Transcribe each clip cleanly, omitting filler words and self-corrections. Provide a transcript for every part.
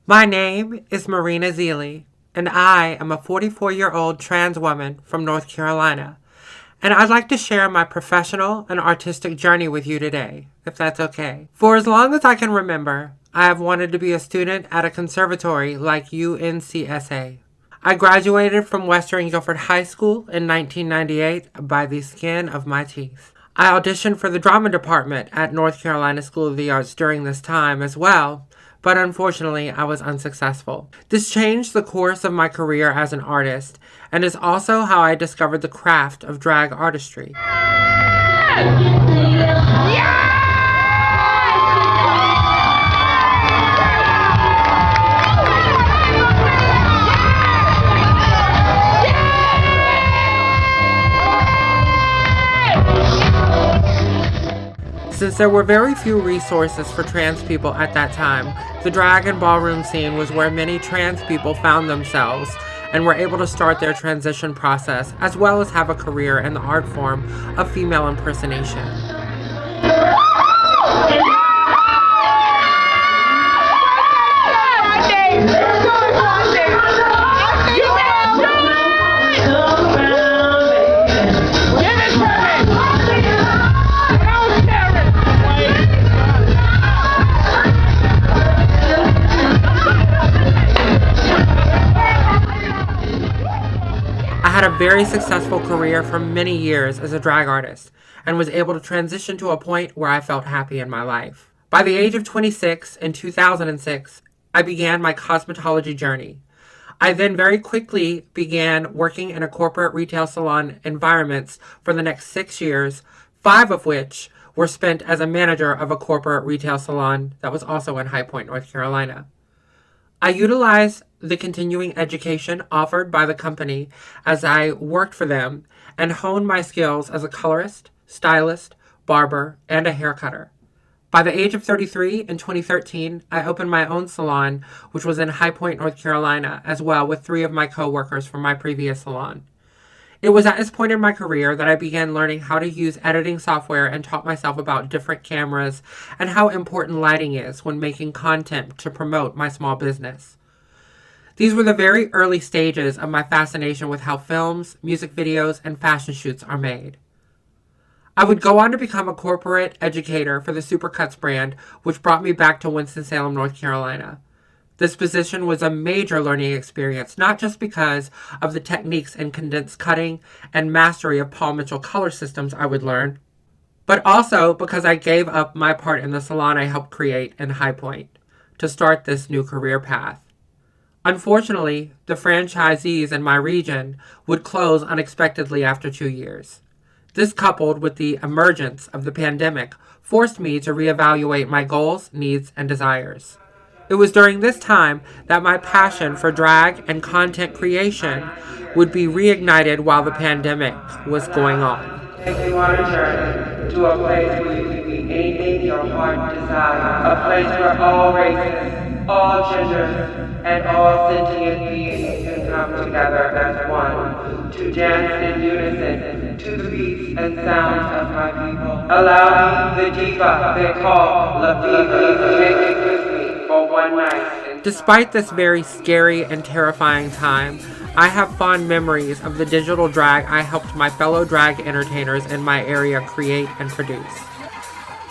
My name is Marina Zeely, and I am a 44-year-old trans woman from North Carolina. And I'd like to share my professional and artistic journey with you today, if that's okay. For as long as I can remember, I have wanted to be a student at a conservatory like UNCSA. I graduated from Western Guilford High School in 1998 by the skin of my teeth. I auditioned for the drama department at North Carolina School of the Arts during this time as well, but unfortunately I was unsuccessful. This changed the course of my career as an artist, and is also how I discovered the craft of drag artistry. Since there were very few resources for trans people at that time, the drag and ballroom scene was where many trans people found themselves and were able to start their transition process, as well as have a career in the art form of female impersonation. I had a very successful career for many years as a drag artist and was able to transition to a point where I felt happy in my life. By the age of 26 in 2006, I began my cosmetology journey. I then very quickly began working in a corporate retail salon environments for the next 6 years, 5 of which were spent as a manager of a corporate retail salon that was also in High Point, North Carolina. I utilized the continuing education offered by the company as I worked for them and honed my skills as a colorist, stylist, barber, and a hair cutter. By the age of 33 in 2013, I opened my own salon, which was in High Point, North Carolina, as well with 3 of my co-workers from my previous salon. It was at this point in my career that I began learning how to use editing software and taught myself about different cameras and how important lighting is when making content to promote my small business. These were the very early stages of my fascination with how films, music videos, and fashion shoots are made. I would go on to become a corporate educator for the Supercuts brand, which brought me back to Winston-Salem, North Carolina. This position was a major learning experience, not just because of the techniques in condensed cutting and mastery of Paul Mitchell color systems I would learn, but also because I gave up my part in the salon I helped create in High Point to start this new career path. Unfortunately, the franchisees in my region would close unexpectedly after 2 years. This, coupled with the emergence of the pandemic, forced me to reevaluate my goals, needs, and desires. It was during this time that my passion for drag and content creation would be reignited while the pandemic was going on. Take you on a journey to a place where you can be anything your heart desires. A place where all races, all genders, and all sentient beings can come together as one to dance in unison to the beats and sounds of my people. Allow me, the diva they call La Viva, to take it with me for one night. Despite this very scary and terrifying time, I have fond memories of the digital drag I helped my fellow drag entertainers in my area create and produce.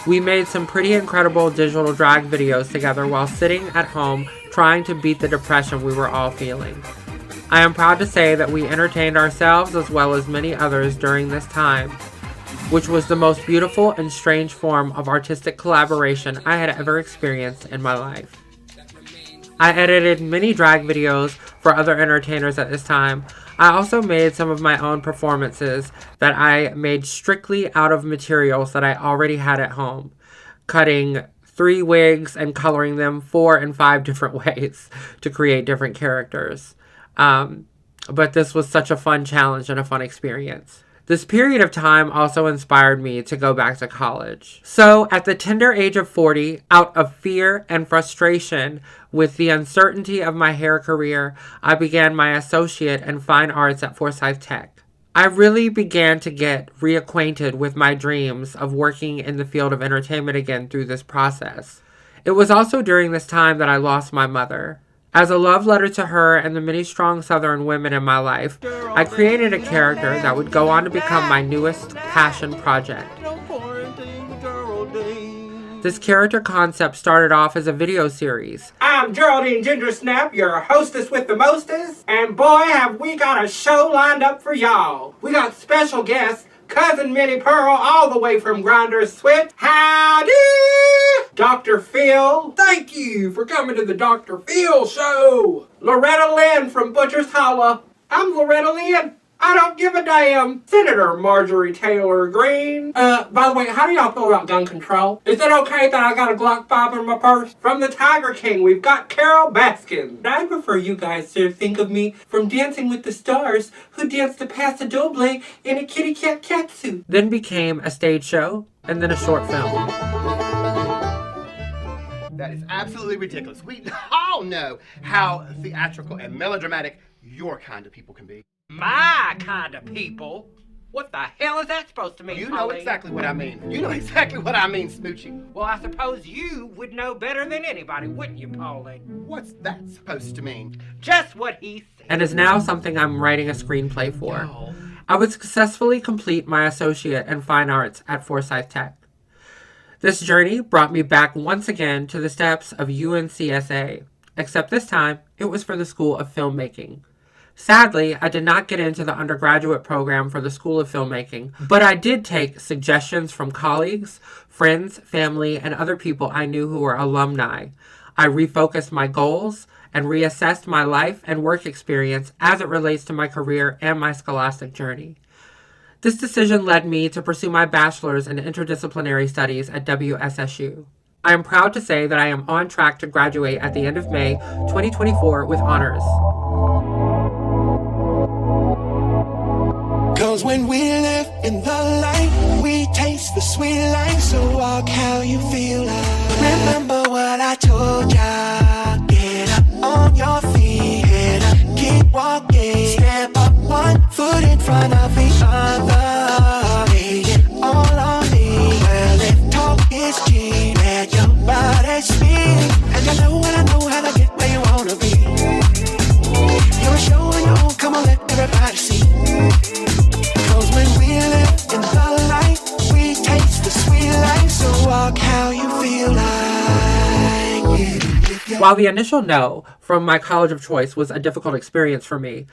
We made some pretty incredible digital drag videos together while sitting at home trying to beat the depression we were all feeling. I am proud to say that we entertained ourselves as well as many others during this time, which was the most beautiful and strange form of artistic collaboration I had ever experienced in my life. I edited many drag videos for other entertainers at this time. I also made some of my own performances that I made strictly out of materials that I already had at home, cutting 3 wigs and coloring them 4 and 5 different ways to create different characters. But this was such a fun challenge and a fun experience. This period of time also inspired me to go back to college. So at the tender age of 40, out of fear and frustration with the uncertainty of my hair career, I began my associate in fine arts at Forsyth Tech. I really began to get reacquainted with my dreams of working in the field of entertainment again through this process. It was also during this time that I lost my mother. As a love letter to her and the many strong Southern women in my life, I created a character that would go on to become my newest passion project. This character concept started off as a video series. I'm Geraldine Gingersnap, your hostess with the mostest, and boy have we got a show lined up for y'all. We got special guests, Cousin Minnie Pearl all the way from Grinders Switch. Howdy! Dr. Phil. Thank you for coming to the Dr. Phil show. Loretta Lynn from Butcher's Hollow. I'm Loretta Lynn. I don't give a damn. Senator Marjorie Taylor Greene. By the way, how do y'all feel about gun control? Is it okay that I got a Glock 5 in my purse? From the Tiger King, we've got Carol Baskin. I prefer you guys to think of me from Dancing with the Stars, who danced to Paso Doble in a kitty cat catsuit. Then became a stage show, and then a short film. That is absolutely ridiculous. We all know how theatrical and melodramatic your kind of people can be. My kind of people? What the hell is that supposed to mean, You know exactly what I mean. You know exactly what I mean, Smoochie. Well, I suppose you would know better than anybody, wouldn't you, Paulie? What's that supposed to mean? Just what he said. And is now something I'm writing a screenplay for. No. I would successfully complete my associate in fine arts at Forsyth Tech. This journey brought me back once again to the steps of UNCSA, except this time it was for the School of Filmmaking. Sadly, I did not get into the undergraduate program for the School of Filmmaking, but I did take suggestions from colleagues, friends, family, and other people I knew who were alumni. I refocused my goals and reassessed my life and work experience as it relates to my career and my scholastic journey. This decision led me to pursue my bachelor's in interdisciplinary studies at WSSU. I am proud to say that I am on track to graduate at the end of May 2024 with honors. Cause when we live in the light, we taste the sweet life. So walk how you feel like. Remember what I told ya. Get up on your feet, head up, keep walking. Step up, one foot in front of the other. Lay it all on me. Well, if talk is cheap, let your body speak. And I know how to get where you wanna be. You're a show on your own, come on, let everybody see. When we live in the light, we taste the sweet life. So walk how you feel like. While the initial no from my college of choice was a difficult experience for me,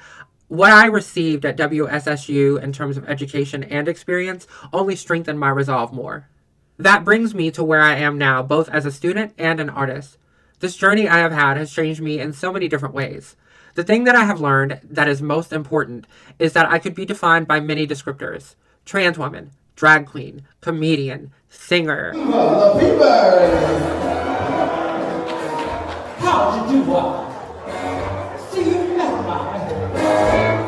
what I received at WSSU in terms of education and experience only strengthened my resolve more. That brings me to where I am now, both as a student and an artist. This journey I have had has changed me in so many different ways. The thing that I have learned that is most important is that I could be defined by many descriptors. Trans woman, drag queen, comedian, singer. How did you do what? See you at my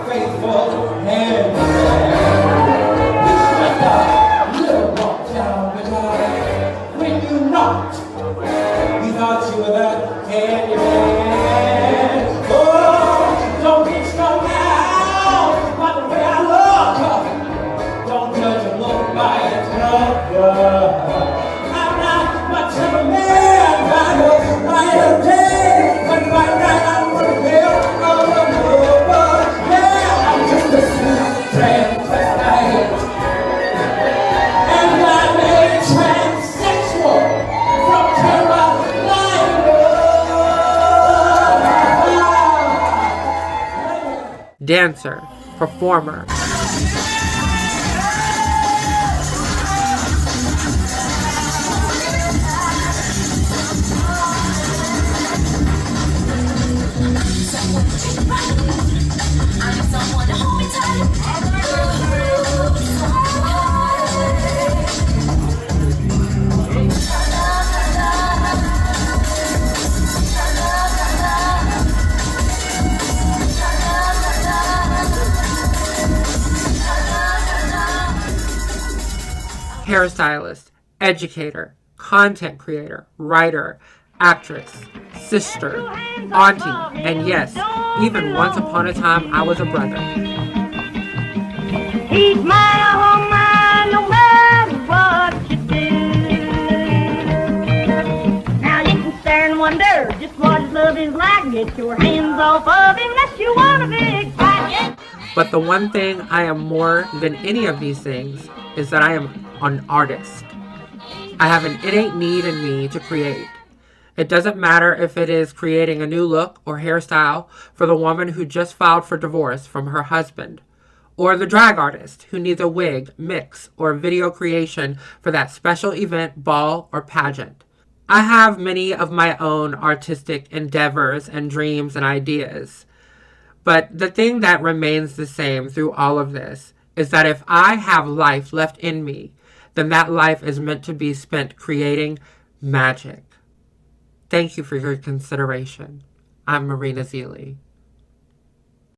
faithful hand. You little walk down the line. When you knocked, you thought you were the candy man. Don't get strung out by the way I look. Don't judge a look by its cover. I'm not much of a man, I was right a day, but right now I'm revealed of a lover. Yeah, I'm just a sweet transvestite, and I'm a transsexual from Carolina. Dancer, performer. Hairstylist, educator, content creator, writer, actress, sister, auntie, and yes, even once upon a time I was a brother. He's mine, oh mine, no matter what you do. Now you can stare and wonder just what his love is like. Get your hands off of him unless you want a big fight. But the one thing I am more than any of these things is that I am an artist. I have an innate need in me to create. It doesn't matter if it is creating a new look or hairstyle for the woman who just filed for divorce from her husband, or the drag artist who needs a wig, mix, or video creation for that special event, ball, or pageant. I have many of my own artistic endeavors and dreams and ideas. But the thing that remains the same through all of this is that if I have life left in me, then that life is meant to be spent creating magic. Thank you for your consideration. I'm Marina Zealy.